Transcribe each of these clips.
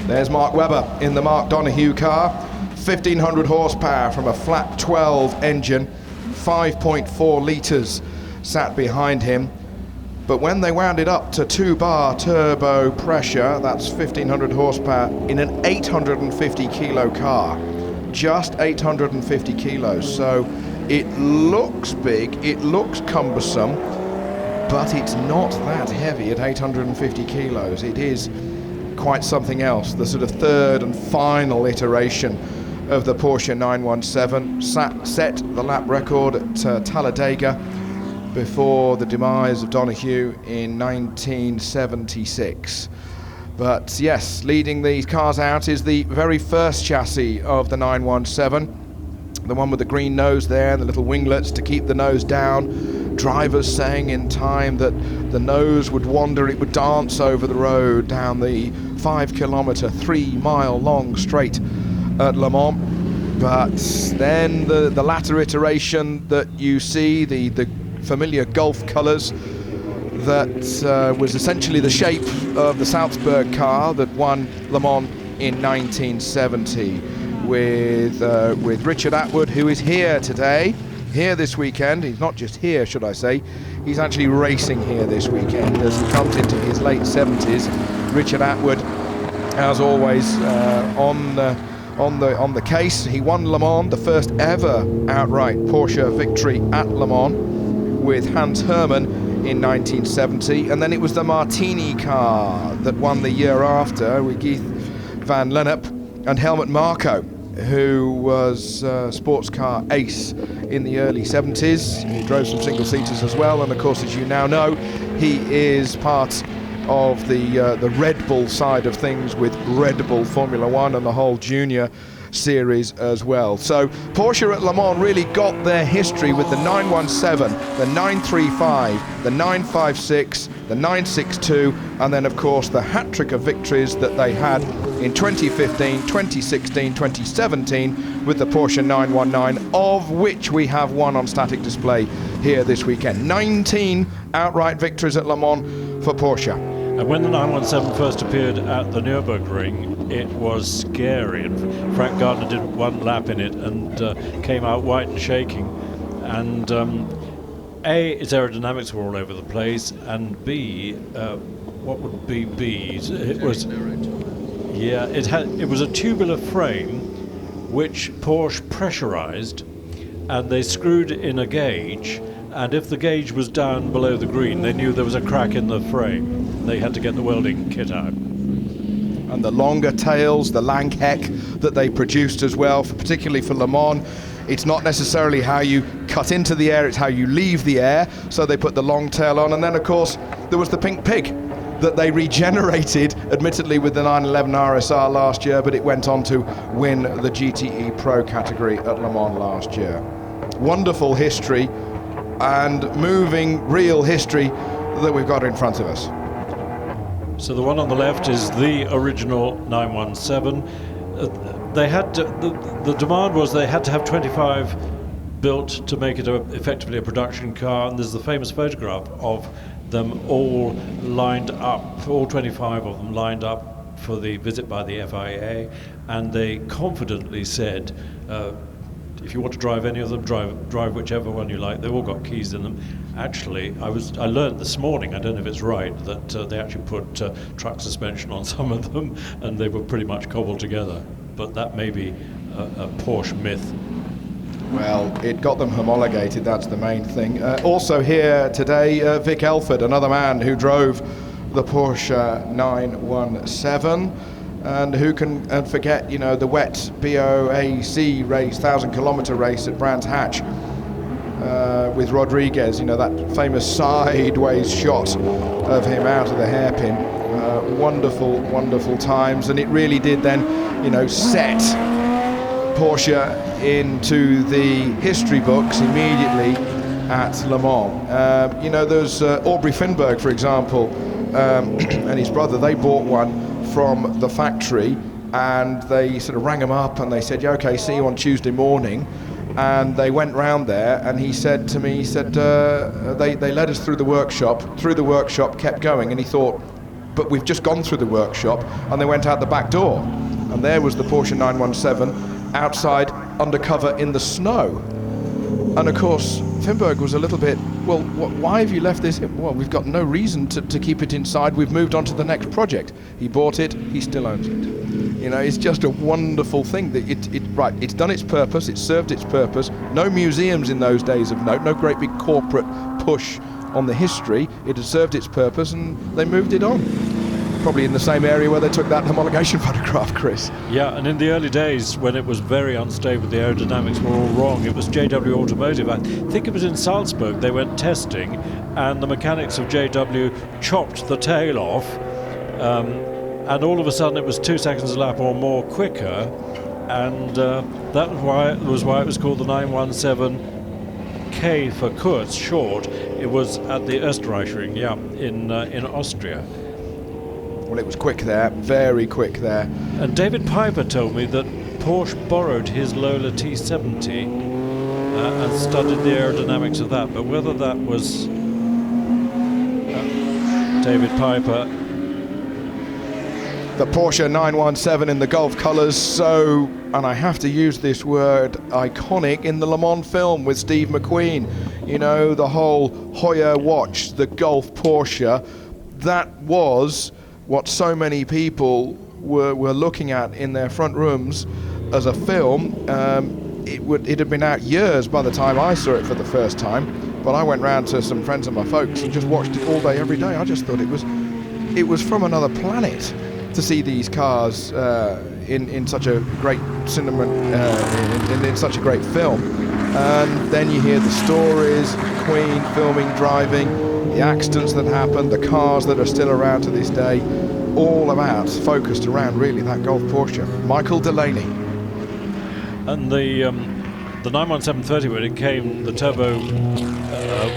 There's Mark Webber in the Mark Donoghue car. 1,500 horsepower from a flat 12 engine. 5.4 litres sat behind him. But when they wound it up to 2-bar turbo pressure, that's 1,500 horsepower in an 850 kilo car. Just 850 kilos. So it looks big, it looks cumbersome, but it's not that heavy at 850 kilos. It is quite something else. The sort of third and final iteration of the Porsche 917 set the lap record at Talladega before the demise of Donoghue in 1976. But yes, leading these cars out is the very first chassis of the 917, the one with the green nose there and the little winglets to keep the nose down. Drivers saying in time that the nose would wander, it would dance over the road down the 5-kilometre, 3-mile long straight at Le Mans. But then the latter iteration that you see, the familiar Gulf colours, that was essentially the shape of the Salzburg car that won Le Mans in 1970 with Richard Atwood, who is here today, here this weekend. He's not just here, should I say, he's actually racing here this weekend as he comes into his late 70s. Richard Atwood, as always, on the case. He won Le Mans, the first ever outright Porsche victory at Le Mans with Hans Hermann in 1970, and then it was the Martini car that won the year after with Geert van Lennep and Helmut Marko, who was a sports car ace in the early 70s. He drove some single-seaters as well, and of course, as you now know, he is part of the Red Bull side of things with Red Bull Formula One and the whole junior series as well. So Porsche at Le Mans really got their history with the 917, the 935, the 956, the 962, and then of course the hat-trick of victories that they had in 2015, 2016, 2017 with the Porsche 919, of which we have one on static display here this weekend. 19 outright victories at Le Mans for Porsche. And when the 917 first appeared at the Nürburgring, it was scary. And Frank Gardner did one lap in it and came out white and shaking. And A, its aerodynamics were all over the place, and B, what would be B? It was, yeah, it was a tubular frame which Porsche pressurized, and they screwed in a gauge. And if the gauge was down below the green, they knew there was a crack in the frame. They had to get the welding kit out. And the longer tails, the Langheck that they produced as well, particularly for Le Mans, it's not necessarily how you cut into the air, it's how you leave the air. So they put the long tail on. And then, of course, there was the Pink Pig that they regenerated, admittedly with the 911 RSR last year, but it went on to win the GTE Pro category at Le Mans last year. Wonderful history and moving real history that we've got in front of us. So the one on the left is the original 917. They had to, the demand was they had to have 25 built to make it effectively a production car, and there's the famous photograph of them all lined up, all 25 of them lined up for the visit by the FIA, and they confidently said, if you want to drive any of them, drive whichever one you like. They've all got keys in them. Actually, I learned this morning, I don't know if it's right, that they actually put truck suspension on some of them, and they were pretty much cobbled together. But that may be a Porsche myth. Well, it got them homologated, that's the main thing. Also here today, Vic Elford, another man who drove the Porsche 917. And who can forget, the wet BOAC race, 1,000-kilometre race at Brands Hatch with Rodriguez, that famous sideways shot of him out of the hairpin. Wonderful, wonderful times, and it really did then, set Porsche into the history books immediately at Le Mans. There's Aubrey Finberg, for example, and his brother, they bought one from the factory, and they sort of rang him up and they said, yeah, okay, see you on Tuesday morning. And they went round there, and he said to me, they led us through the workshop, kept going, and he thought, but we've just gone through the workshop, and they went out the back door, and there was the Porsche 917 outside undercover in the snow. And of course, Finberg was a little bit, well, why have you left this? Well, we've got no reason to keep it inside. We've moved on to the next project. He bought it. He still owns it. You know, it's just a wonderful thing that it's done its purpose. It's served its purpose. No museums in those days of note. No great big corporate push on the history. It had served its purpose, and they moved it on. Probably in the same area where they took that homologation photograph, Chris. Yeah, and in the early days when it was very unstable, the aerodynamics were all wrong, it was JW Automotive. I think it was in Salzburg, they went testing, and the mechanics of JW chopped the tail off, and all of a sudden it was 2 seconds a lap or more quicker, and that was why it was called the 917 K for Kurz, short. It was at the Österreichring, in Austria. Well, it was quick there, very quick there. And David Piper told me that Porsche borrowed his Lola T70 and studied the aerodynamics of that, but whether that was David Piper. The Porsche 917 in the Gulf colours, so, and I have to use this word, iconic in the Le Mans film with Steve McQueen. You know, the whole Hoyer watch, the Gulf Porsche, that was what so many people were looking at in their front rooms as a film. It had been out years by the time I saw it for the first time, but I went round to some friends of my folks and just watched it all day, every day. I just thought it was from another planet to see these cars in such a great cinema, in such a great film. And then you hear the stories, Queen filming, driving, the accidents that happened, the cars that are still around to this day, all about focused around really that Gulf Porsche. Michael Delaney. And the 91730, when it came, the turbo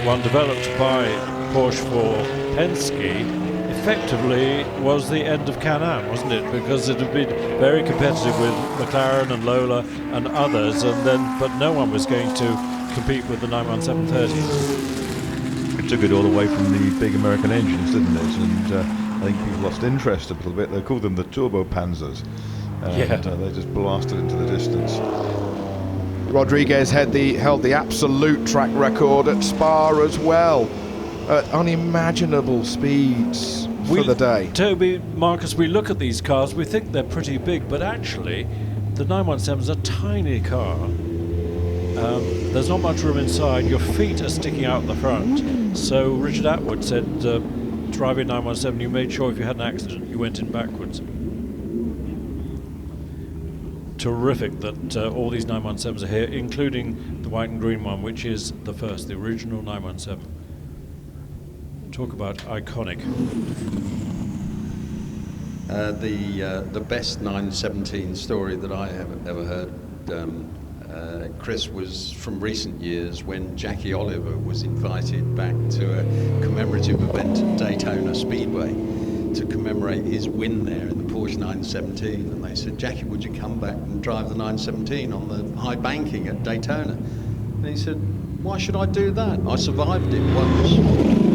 one developed by Porsche for Penske, effectively was the end of Can-Am, wasn't it? Because it had been very competitive with McLaren and Lola and others, but no one was going to compete with the 91730. It took it all away from the big American engines, didn't it? And I think people lost interest a little bit. They called them the Turbo Panzers. And they just blasted into the distance. Rodriguez held the absolute track record at Spa as well, at unimaginable speeds for the day. Toby, Marcus, we look at these cars, we think they're pretty big, but actually the 917 is a tiny car. There's not much room inside. Your feet are sticking out the front. So Richard Atwood said, driving 917, you made sure if you had an accident, you went in backwards. Terrific that all these 917s are here, including the white and green one, which is the first, the original 917. Talk about iconic. The best 917 story that I have ever heard, Chris, was from recent years when Jackie Oliver was invited back to a commemorative event at Daytona Speedway to commemorate his win there in the Porsche 917, and they said, Jackie, would you come back and drive the 917 on the high banking at Daytona? And he said, why should I do that? I survived it once.